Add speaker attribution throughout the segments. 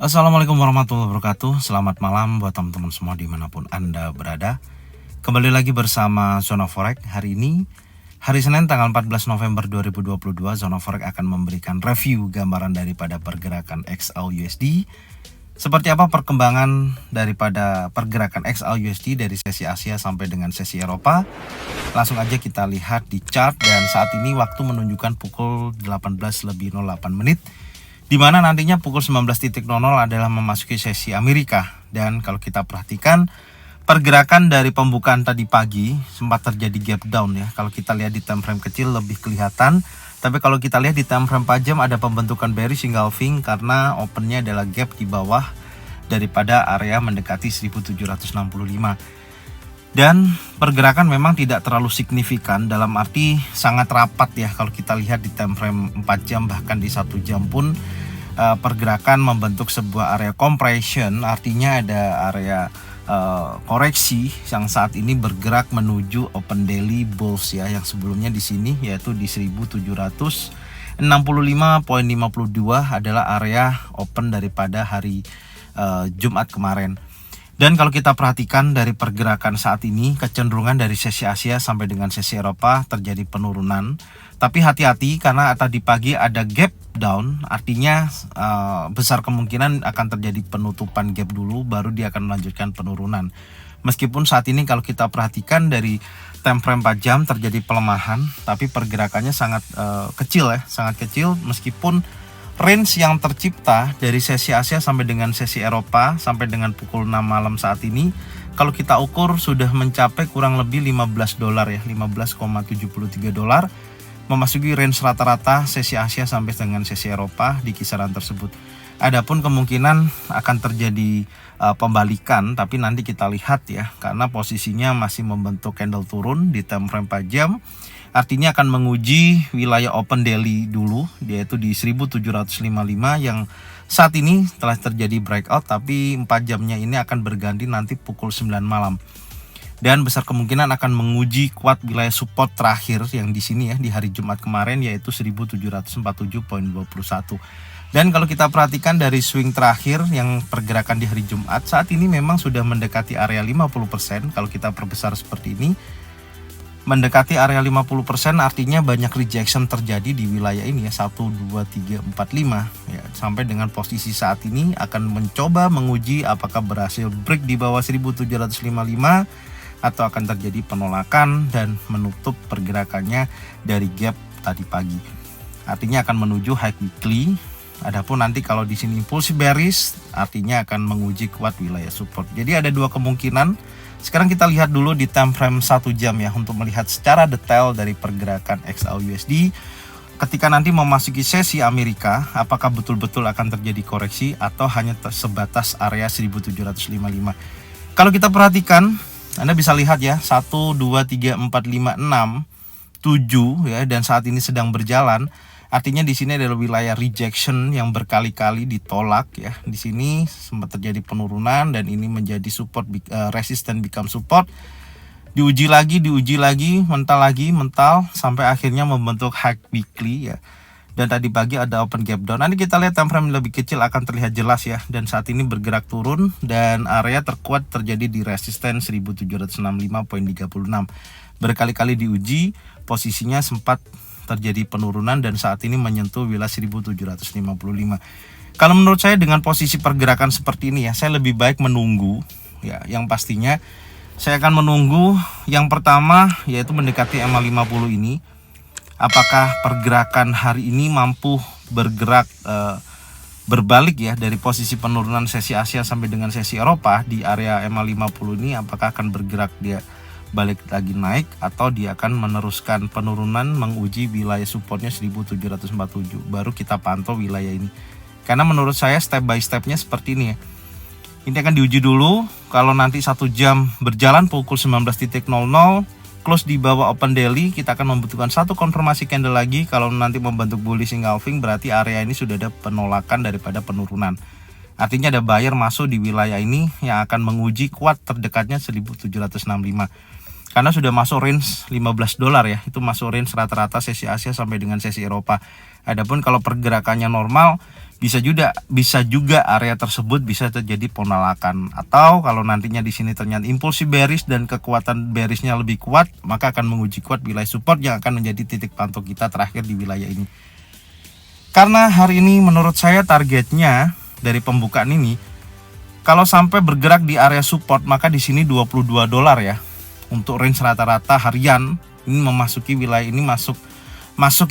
Speaker 1: Assalamualaikum warahmatullahi wabarakatuh. Selamat malam buat teman-teman semua dimanapun Anda berada. Kembali lagi bersama Zona Forex. Hari ini, hari Senin tanggal 14 November 2022, Zona Forex akan memberikan review gambaran daripada pergerakan XAUUSD. Seperti apa perkembangan daripada pergerakan XAUUSD dari sesi Asia sampai dengan sesi Eropa. Langsung aja kita lihat di chart, dan saat ini waktu menunjukkan pukul 18:08 menit. Di mana nantinya pukul 19.00 adalah memasuki sesi Amerika. Dan kalau kita perhatikan pergerakan dari pembukaan tadi pagi sempat terjadi gap down ya. Kalau kita lihat di time frame kecil lebih kelihatan, tapi kalau kita lihat di time frame 4 jam ada pembentukan bearish engulfing karena opennya adalah gap di bawah daripada area mendekati 1765. Dan pergerakan memang tidak terlalu signifikan, dalam arti sangat rapat ya. Kalau kita lihat di time frame 4 jam bahkan di 1 jam pun pergerakan membentuk sebuah area compression, artinya ada area koreksi yang saat ini bergerak menuju open daily bulls ya, yang sebelumnya di sini yaitu di 1765.52 adalah area open daripada hari Jumat kemarin. Dan kalau kita perhatikan dari pergerakan saat ini, kecenderungan dari sesi Asia sampai dengan sesi Eropa terjadi penurunan. Tapi hati-hati karena tadi pagi ada gap down, artinya besar kemungkinan akan terjadi penutupan gap dulu, baru dia akan melanjutkan penurunan. Meskipun saat ini kalau kita perhatikan dari time frame 4 jam terjadi pelemahan, tapi pergerakannya sangat kecil ya, sangat kecil, meskipun range yang tercipta dari sesi Asia sampai dengan sesi Eropa sampai dengan pukul 6 malam saat ini, kalau kita ukur sudah mencapai kurang lebih $15 ya, $15,73, memasuki range rata-rata sesi Asia sampai dengan sesi Eropa di kisaran tersebut. Adapun kemungkinan akan terjadi pembalikan, tapi nanti kita lihat ya, karena posisinya masih membentuk candle turun di time frame 4 jam. Artinya akan menguji wilayah open daily dulu, yaitu di 1755 yang saat ini telah terjadi breakout, tapi 4 jamnya ini akan berganti nanti pukul 9 malam. Dan besar kemungkinan akan menguji kuat wilayah support terakhir yang di sini ya, di hari Jumat kemarin, yaitu 1747.21. Dan kalau kita perhatikan dari swing terakhir yang pergerakan di hari Jumat, saat ini memang sudah mendekati area 50%. Kalau kita perbesar seperti ini, mendekati area 50%, artinya banyak rejection terjadi di wilayah ini ya, 1, 2, 3, 4, 5 ya, sampai dengan posisi saat ini akan mencoba menguji apakah berhasil break di bawah 1755 atau akan terjadi penolakan dan menutup pergerakannya dari gap tadi pagi. Artinya akan menuju high weekly. Adapun nanti kalau di sini impulsi bearish, artinya akan menguji kuat wilayah support. Jadi ada dua kemungkinan. Sekarang kita lihat dulu di time frame 1 jam ya, untuk melihat secara detail dari pergerakan XAUUSD. Ketika nanti memasuki sesi Amerika, apakah betul-betul akan terjadi koreksi atau hanya sebatas area 1755. Kalau kita perhatikan, Anda bisa lihat ya, 1, 2, 3, 4, 5, 6, 7 ya, dan saat ini sedang berjalan. Artinya di sini adalah wilayah rejection yang berkali-kali ditolak ya. Di sini sempat terjadi penurunan dan ini menjadi support, resistance become support. Diuji lagi, mental sampai akhirnya membentuk high weekly ya. Dan tadi pagi ada open gap down. Nanti kita lihat time frame lebih kecil akan terlihat jelas ya. Dan saat ini bergerak turun dan area terkuat terjadi di resistance 1765.36. Berkali-kali diuji, posisinya sempat terjadi penurunan dan saat ini menyentuh wilayah 1755. Kalau menurut saya dengan posisi pergerakan seperti ini ya, saya lebih baik menunggu ya. Yang pastinya saya akan menunggu yang pertama yaitu mendekati MA50 ini. Apakah pergerakan hari ini mampu bergerak berbalik ya dari posisi penurunan sesi Asia sampai dengan sesi Eropa di area MA50 ini, apakah akan bergerak dia balik lagi naik atau dia akan meneruskan penurunan menguji wilayah supportnya 1747, baru kita pantau wilayah ini. Karena menurut saya step by stepnya seperti ini ya. Ini akan diuji dulu. Kalau nanti 1 jam berjalan pukul 19.00 close di bawah open daily, kita akan membutuhkan satu konfirmasi candle lagi. Kalau nanti membentuk bullish engulfing, berarti area ini sudah ada penolakan daripada penurunan. Artinya ada buyer masuk di wilayah ini yang akan menguji kuat terdekatnya 1765. karena sudah masuk range $15 ya. Itu masuk range rata-rata sesi Asia sampai dengan sesi Eropa. Adapun kalau pergerakannya normal, bisa juga area tersebut bisa terjadi penolakan, atau kalau nantinya di sini ternyata impulsi bearish dan kekuatan bearishnya lebih kuat, maka akan menguji kuat wilayah support yang akan menjadi titik pantau kita terakhir di wilayah ini. Karena hari ini menurut saya targetnya dari pembukaan ini, kalau sampai bergerak di area support, maka di sini $22 ya untuk range rata-rata harian. Ini memasuki wilayah ini, masuk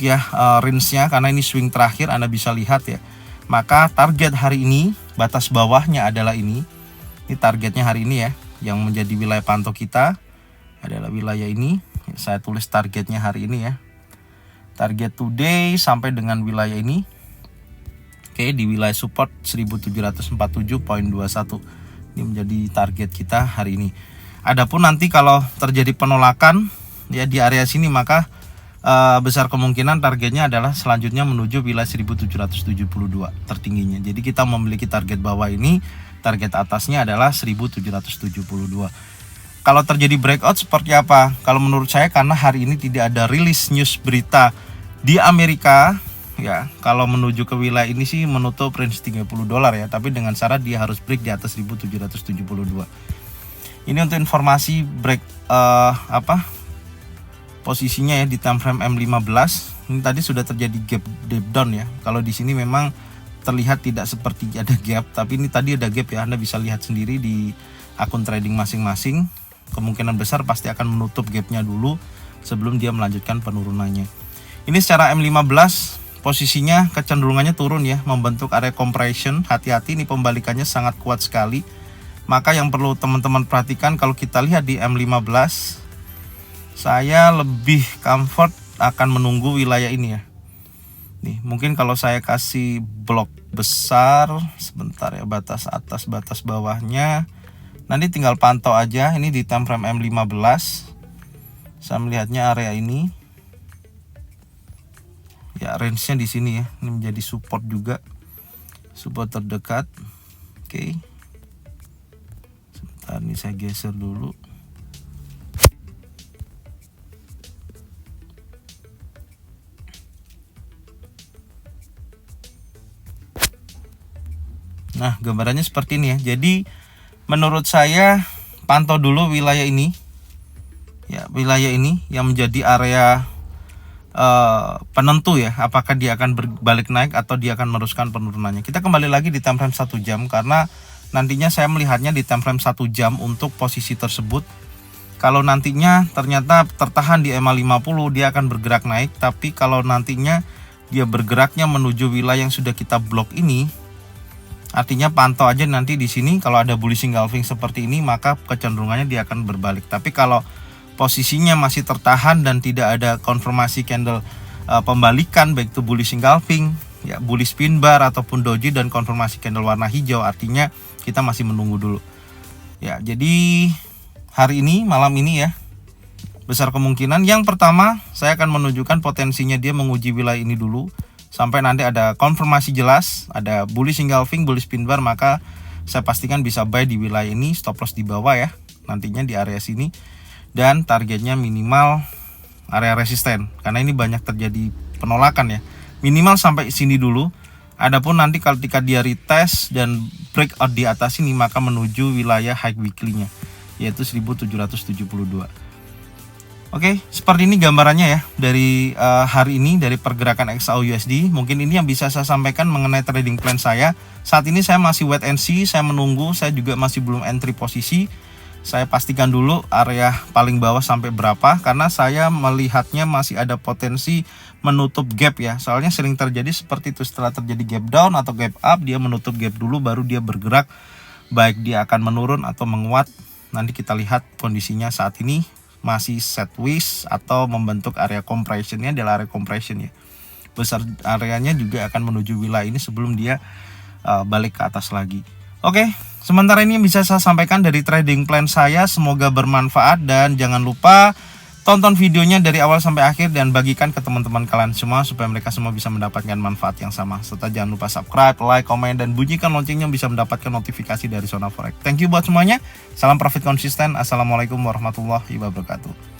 Speaker 1: ya range-nya, karena ini swing terakhir Anda bisa lihat ya. Maka target hari ini, batas bawahnya adalah ini targetnya hari ini ya, yang menjadi wilayah pantau kita adalah wilayah ini. Saya tulis targetnya hari ini ya, target today sampai dengan wilayah ini. Oke, di wilayah support 1747.21 ini menjadi target kita hari ini. Adapun nanti kalau terjadi penolakan ya di area sini, maka besar kemungkinan targetnya adalah selanjutnya menuju wilayah 1772 tertingginya. Jadi kita memiliki target bawah ini, target atasnya adalah 1772. Kalau terjadi breakout seperti apa? Kalau menurut saya, karena hari ini tidak ada rilis news berita di Amerika ya, kalau menuju ke wilayah ini sih menutup range $30 ya, tapi dengan syarat dia harus break di atas 1772. Ini untuk informasi break posisinya ya di time frame M15. Ini tadi sudah terjadi gap down ya. Kalau di sini memang terlihat tidak seperti ada gap, tapi ini tadi ada gap ya. Anda bisa lihat sendiri di akun trading masing-masing. Kemungkinan besar pasti akan menutup gapnya dulu sebelum dia melanjutkan penurunannya. Ini secara M15 posisinya kecenderungannya turun ya, membentuk area compression. Hati-hati, ini pembalikannya sangat kuat sekali. Maka yang perlu teman-teman perhatikan, kalau kita lihat di M15, saya lebih comfort akan menunggu wilayah ini ya. Nih, mungkin kalau saya kasih blok besar, sebentar ya, batas atas, batas bawahnya. Nanti tinggal pantau aja. Ini di time frame M15. Saya melihatnya area ini. Ya, range-nya di sini ya. Ini menjadi support juga. Support terdekat. Oke. Sebentar, ini saya geser dulu. Nah, gambarannya seperti ini ya. Jadi menurut saya pantau dulu wilayah ini. Ya, wilayah ini yang menjadi area penentu ya, apakah dia akan berbalik naik atau dia akan meneruskan penurunannya. Kita kembali lagi di time frame 1 jam, karena nantinya saya melihatnya di time frame 1 jam untuk posisi tersebut. Kalau nantinya ternyata tertahan di EMA 50, dia akan bergerak naik. Tapi kalau nantinya dia bergeraknya menuju wilayah yang sudah kita blok ini, artinya pantau aja nanti di sini. Kalau ada bullish engulfing seperti ini, maka kecenderungannya dia akan berbalik. Tapi kalau posisinya masih tertahan dan tidak ada konfirmasi candle pembalikan, baik itu bullish engulfing ya, bullish pin bar ataupun doji dan konfirmasi candle warna hijau, artinya kita masih menunggu dulu ya. Jadi hari ini, malam ini ya, besar kemungkinan yang pertama saya akan menunjukkan potensinya dia menguji wilayah ini dulu sampai nanti ada konfirmasi jelas, ada bullish engulfing, bullish pin bar, maka saya pastikan bisa buy di wilayah ini, stop loss di bawah ya, nantinya di area sini, dan targetnya minimal area resisten, karena ini banyak terjadi penolakan ya, minimal sampai sini dulu. Adapun nanti ketika dia retest dan breakout di atas ini, maka menuju wilayah high weekly-nya yaitu 1772. Oke, seperti ini gambarannya ya dari hari ini, dari pergerakan XAU/USD. Mungkin ini yang bisa saya sampaikan mengenai trading plan saya. Saat ini saya masih wait and see, saya menunggu, saya juga masih belum entry posisi. Saya pastikan dulu area paling bawah sampai berapa, karena saya melihatnya masih ada potensi menutup gap ya. Soalnya sering terjadi seperti itu, setelah terjadi gap down atau gap up, dia menutup gap dulu baru dia bergerak, baik dia akan menurun atau menguat. Nanti kita lihat kondisinya. Saat ini masih sideways atau membentuk area compressionnya adalah area compression ya. Besar areanya juga akan menuju wilayah ini sebelum dia balik ke atas lagi. Oke, sementara ini bisa saya sampaikan dari trading plan saya. Semoga bermanfaat dan jangan lupa tonton videonya dari awal sampai akhir dan bagikan ke teman-teman kalian semua supaya mereka semua bisa mendapatkan manfaat yang sama. Serta jangan lupa subscribe, like, komen, dan bunyikan loncengnya bisa mendapatkan notifikasi dari Zona Forex. Thank you buat semuanya. Salam profit konsisten. Assalamualaikum warahmatullahi wabarakatuh.